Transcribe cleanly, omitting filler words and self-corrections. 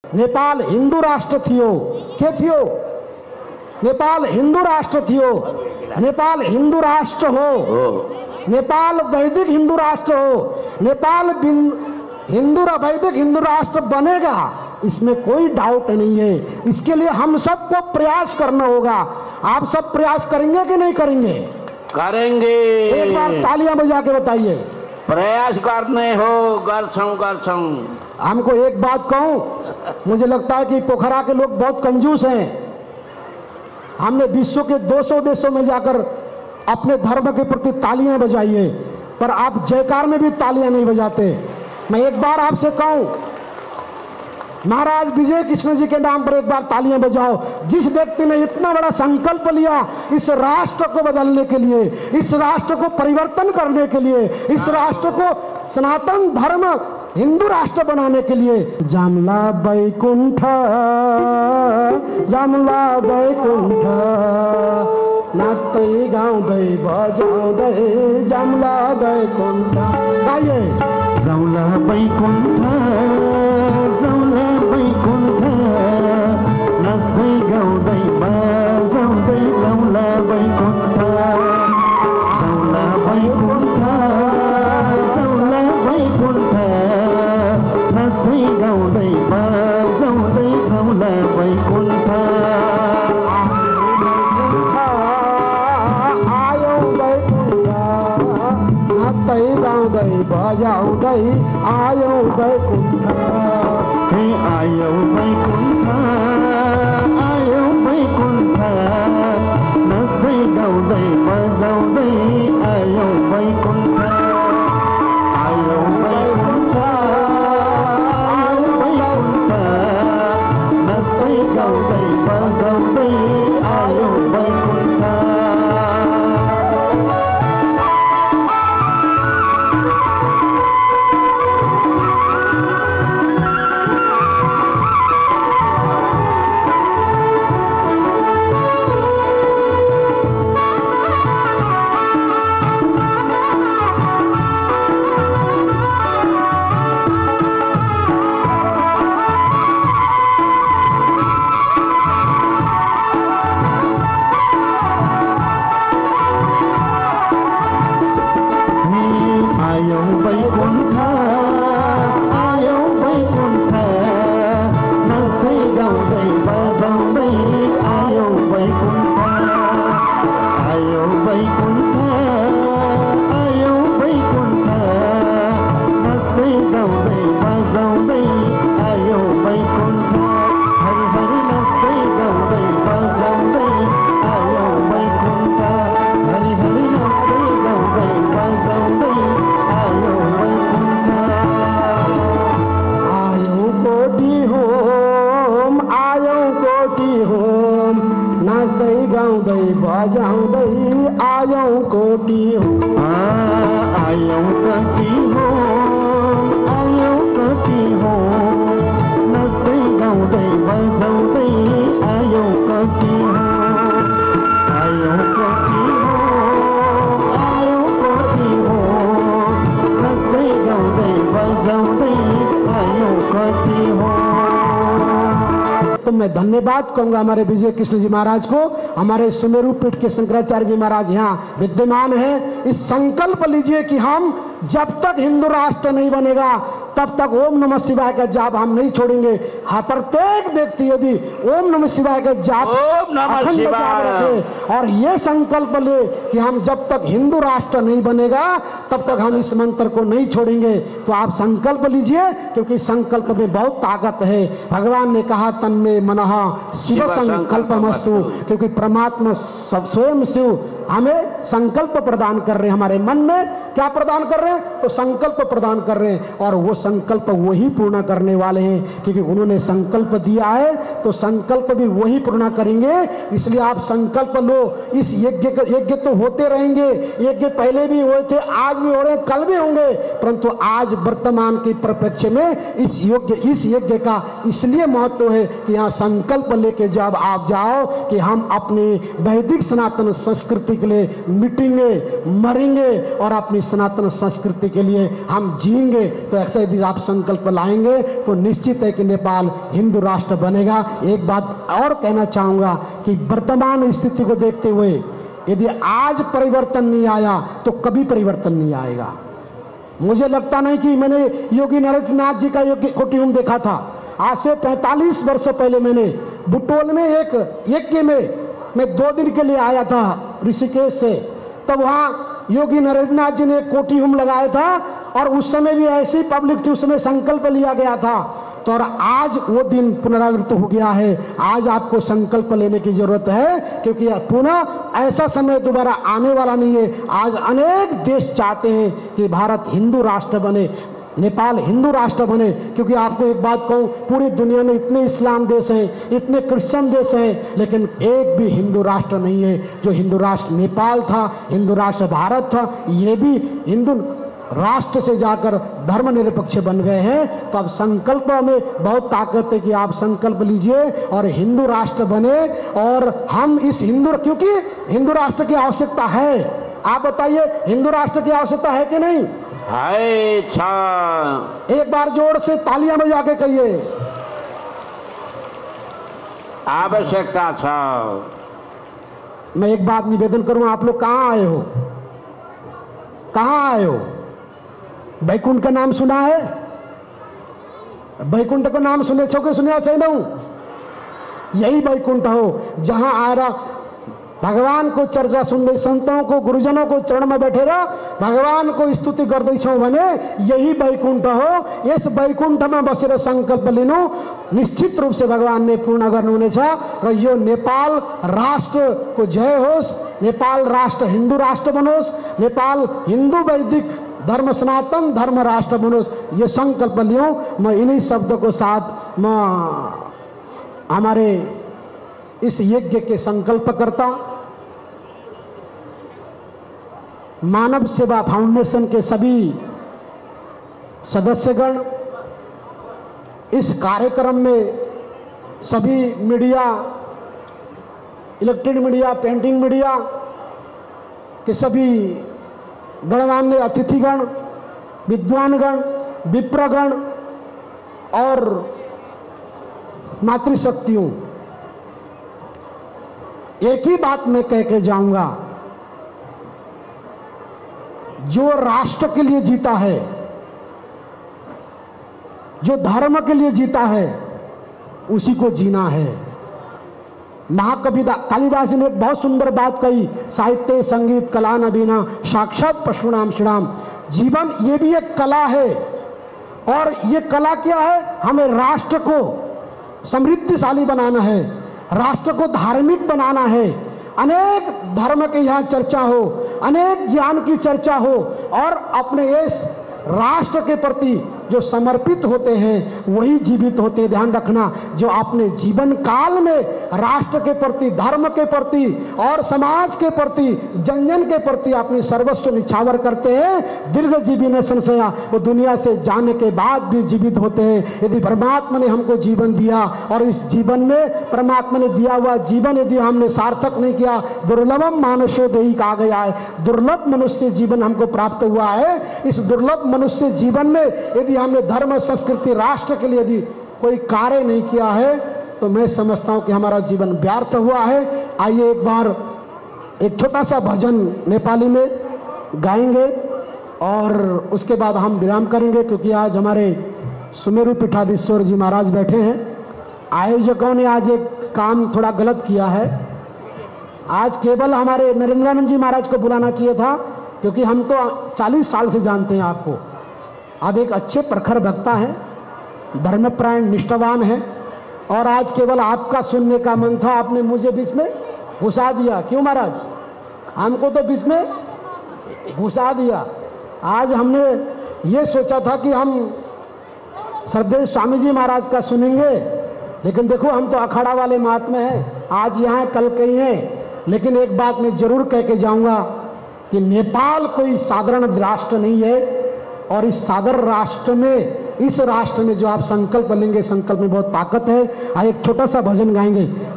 नेपाल हिंदू राष्ट्र थियो के थियो? नेपाल हिंदू राष्ट्र थियो। नेपाल हिंदू राष्ट्र हो। नेपाल वैदिक हिंदू राष्ट्र हो। नेपाल हिंदू वैदिक हिंदू राष्ट्र बनेगा, इसमें कोई डाउट नहीं है। इसके लिए हम सबको प्रयास करना होगा। आप सब प्रयास करेंगे कि नहीं करेंगे? करेंगे। एक बार तालियां बजा के बताइए। प्रयास करने हो, गर्छौं। हमको एक बात कहूं, मुझे लगता है कि पोखरा के लोग बहुत कंजूस हैं। हमने विश्व के 200 देशों में जाकर अपने धर्म के प्रति तालियां बजाई है, पर आप जयकार में भी तालियां नहीं बजाते। मैं एक बार आपसे कहूं, महाराज विजय कृष्ण जी के नाम पर एक बार तालियां बजाओ। जिस व्यक्ति ने इतना बड़ा संकल्प लिया इस राष्ट्र को बदलने के लिए, इस राष्ट्र को परिवर्तन करने के लिए, इस राष्ट्र को सनातन धर्म हिंदू राष्ट्र बनाने के लिए। जामला बैकुंठ, जामला बैकुंठ, नाच्दै गाउँदै बजाउँदै जामला बैकुंठ। गाइए। जाउला बैकुंठ, जाउला बैकुंठ, नाच्दै गाउँदै बजाउँदै जाउला बैकुंठ। जाउला बैकुंठ, जाउला बैकुंठ, नाच्दै गाउँदै बजाउँदै जाउला बैकुंठ। बजाउँदै आयौ बैकुंठ। हे आयौ बैकुंठ, आयौ बैकुंठ, नाच्दै गाउँदै बजाउँदै आयौ बैकुंठ। आयौ बैकुंठ, आयौ बैकुंठ, नाच्दै गाउँदै बजाउँदै आयौ बैकुंठ। तो मैं धन्यवाद कहूंगा हमारे विजय कृष्ण जी महाराज को। हमारे सुमेरु पीठ के शंकराचार्य जी महाराज यहाँ विद्यमान हैं। इस संकल्प लीजिए कि हम जब तक हिंदू राष्ट्र नहीं बनेगा तब तक ओम नमः शिवाय का जाप हम नहीं छोड़ेंगे। हाँ, प्रत्येक व्यक्ति यदि ओम नमः शिवाय का जाप अखंड जाप रखे और ये संकल्प ले कि हम जब तक हिंदू राष्ट्र नहीं बनेगा तब तक हम इस मंत्र को नहीं छोड़ेंगे, तो आप संकल्प लीजिए, क्योंकि संकल्प में बहुत ताकत है। भगवान ने कहा तन्मे मनः शिव संकल्पमस्तु, क्योंकि परमात्मा स्वयं शिव हमें संकल्प प्रदान कर रहे हैं। हमारे मन में क्या प्रदान कर रहे हैं? तो संकल्प प्रदान कर रहे हैं, और वो संकल्प वही पूर्ण करने वाले हैं, क्योंकि उन्होंने संकल्प दिया है तो संकल्प भी वही पूर्ण करेंगे। इसलिए आप संकल्प लो। इस यज्ञ तो होते रहेंगे, यज्ञ पहले भी हुए थे, आज भी हो रहे हैं, कल भी होंगे, परंतु आज वर्तमान के परिप्रेक्ष्य में इस यज्ञ का इसलिए महत्व है कि यहाँ संकल्प लेके जब आप जाओ कि हम अपनी वैदिक सनातन संस्कृति के लिए मिटेंगे, मरेंगे और अपनी सनातन संस्कृति संस्कृति के लिए हम जिएंगे। तो ऐसे यदि आप संकल्प लाएंगे तो निश्चित है कि नेपाल हिंदू राष्ट्र बनेगा। एक बात और कहना चाहूँगा कि वर्तमान स्थिति को देखते हुए यदि आज परिवर्तन नहीं आया तो कभी परिवर्तन नहीं आएगा। मुझे लगता नहीं कि मैंने योगी नरसिंहनाथ जी का कोठी होम देखा था। आज से 45 वर्ष पहले मैंने बुटोल में एक यज्ञ में मैं 2 दिन के लिए आया था ऋषिकेश से। तब वहाँ योगी नरसिंहनाथ जी ने एक कोठी होम लगाया था और उस समय भी ऐसी पब्लिक थी, उस समय संकल्प लिया गया था। तो और आज वो दिन पुनरावृत्त हो गया है। आज आपको संकल्प लेने की जरूरत है, क्योंकि पुनः ऐसा समय दोबारा आने वाला नहीं है। आज अनेक देश चाहते हैं कि भारत हिंदू राष्ट्र बने, नेपाल हिंदू राष्ट्र बने। क्योंकि आपको एक बात कहूँ, पूरी दुनिया में इतने इस्लाम देश हैं, इतने क्रिश्चियन देश हैं, लेकिन एक भी हिंदू राष्ट्र नहीं है। जो हिंदू राष्ट्र नेपाल था, हिंदू राष्ट्र भारत था, ये भी हिंदू राष्ट्र से जाकर धर्मनिरपेक्ष बन गए हैं। तो अब संकल्प में बहुत ताकत है कि आप संकल्प लीजिए और हिंदू राष्ट्र बने। और हम इस क्योंकि हिंदू राष्ट्र की आवश्यकता है। आप बताइए, हिंदू राष्ट्र की आवश्यकता है कि नहीं? है छा। एक बार जोर से तालियां बजा के कहिए, आवश्यकता छा। मैं एक बात निवेदन करूं, आप लोग कहाँ आए हो? कहाँ आए हो? बैकुंठ का नाम सुना है? बैकुंठ का नाम सुने छो कि सुनिया सही नहीं? यही बैकुंठ हो जहां आ रहा भगवान को चर्चा सुन रही, संतों को गुरुजनों को चरण में बैठे रहो, भगवान को स्तुति गर्दै छौ भने यही बैकुंठ हो। इस बैकुंठ में बसेर संकल्प लिनु निश्चित रूप से भगवान ने पूर्ण गर्नुहुनेछ। र यो नेपाल राष्ट्र को जय होस्, नेपाल राष्ट्र हिंदू राष्ट्र बनोस्, नेपाल हिंदू वैदिक धर्म सनातन धर्म राष्ट्र बनोस्, ये संकल्प लियो। मैं इन्हीं शब्दों को साथ मैं हमारे इस यज्ञ के संकल्प करता मानव सेवा फाउंडेशन के सभी सदस्यगण, इस कार्यक्रम में सभी media, electric media, printing media के सभी गणमान्य अतिथिगण, विद्वानगण, विप्रगण और मातृशक्तियों, एक ही बात मैं कह के जाऊंगा, जो राष्ट्र के लिए जीता है, जो धर्म के लिए जीता है, उसी को जीना है। महाकवि कालिदास ने एक बहुत सुंदर बात कही, साहित्य संगीत कला न बीना साक्षात पशुनाम श्रीराम। जीवन ये भी एक कला है, और ये कला क्या है? हमें राष्ट्र को समृद्धिशाली बनाना है, राष्ट्र को धार्मिक बनाना है, अनेक धर्म के यहाँ चर्चा हो, अनेक ज्ञान की चर्चा हो, और अपने इस राष्ट्र के प्रति जो समर्पित होते हैं वही जीवित होते हैं। ध्यान रखना, जो अपने जीवन काल में राष्ट्र के प्रति, धर्म के प्रति और समाज के प्रति, जन जन के प्रति अपनी सर्वस्व निछावर करते हैं, दीर्घ जीवी न संशया, वो दुनिया से जाने के बाद भी जीवित होते हैं। यदि परमात्मा ने हमको जीवन दिया और इस जीवन में परमात्मा ने दिया हुआ जीवन यदि हमने सार्थक नहीं किया, दुर्लभम मानुषो देही कहा गया है, दुर्लभ मनुष्य जीवन हमको प्राप्त हुआ है। इस दुर्लभ मनुष्य जीवन में यदि हमने धर्म संस्कृति राष्ट्र के लिए यदि कोई कार्य नहीं किया है तो मैं समझता हूं कि हमारा जीवन व्यर्थ हुआ है। आइए एक बार एक छोटा सा भजन नेपाली में गाएंगे और उसके बाद हम विराम करेंगे, क्योंकि आज हमारे सुमेरु पीठाधीश्वर जी महाराज बैठे हैं। आयोजकों ने आज एक काम थोड़ा गलत किया है, आज केवल हमारे नरेंद्रानंद जी महाराज को बुलाना चाहिए था, क्योंकि हम तो 40 साल से जानते हैं आपको। आप एक अच्छे प्रखर वक्ता हैं, धर्मप्राण निष्ठावान हैं, और आज केवल आपका सुनने का मन था, आपने मुझे बीच में घुसा दिया। क्यों महाराज? हमको तो बीच में घुसा दिया। आज हमने ये सोचा था कि हम श्रद्धेय स्वामी जी महाराज का सुनेंगे, लेकिन देखो हम तो अखाड़ा वाले महात्मा हैं, आज यहाँ कल कहीं हैं। लेकिन एक बात मैं जरूर कह के जाऊँगा कि नेपाल कोई साधारण राष्ट्र नहीं है, और इस साधारण राष्ट्र में, इस राष्ट्र में जो आप संकल्प लेंगे, संकल्प में बहुत ताकत है। एक छोटा सा भजन गाएंगे।